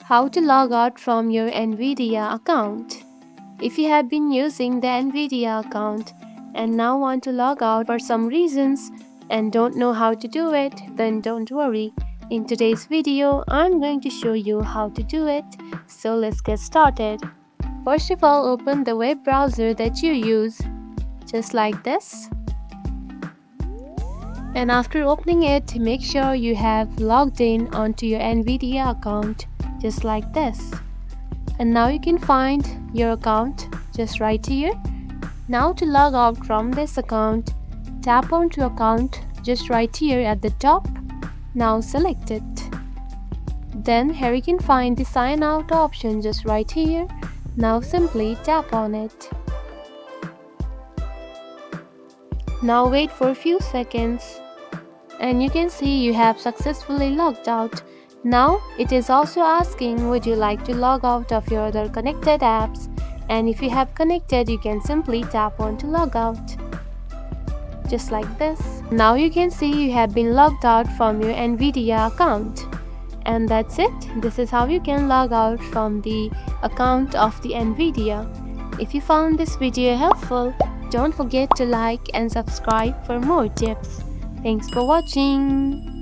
How to log out from your Nvidia account. If you have been using the Nvidia account and now want to log out for some reasons and don't know how to do it, then don't worry. In today's video, I'm going to show you how to do it. So let's get started. First of all, open the web browser that you use, just like this. And after opening it, make sure you have logged in onto your Nvidia account, just like this. And now you can find your account just right here. Now to log out from this account, tap onto account just right here at the top. Now select it. Then here you can find the sign out option just right here. Now simply tap on it. Now wait for a few seconds and you can see you have successfully logged out. Now it is also asking, would you like to log out of your other connected apps? And if you have connected, you can simply tap on to log out, just like this. Now you can see you have been logged out from your Nvidia account. And that's it. This is how you can log out from the account of the Nvidia. If you found this video helpful, don't forget to like and subscribe for more tips. Thanks for watching.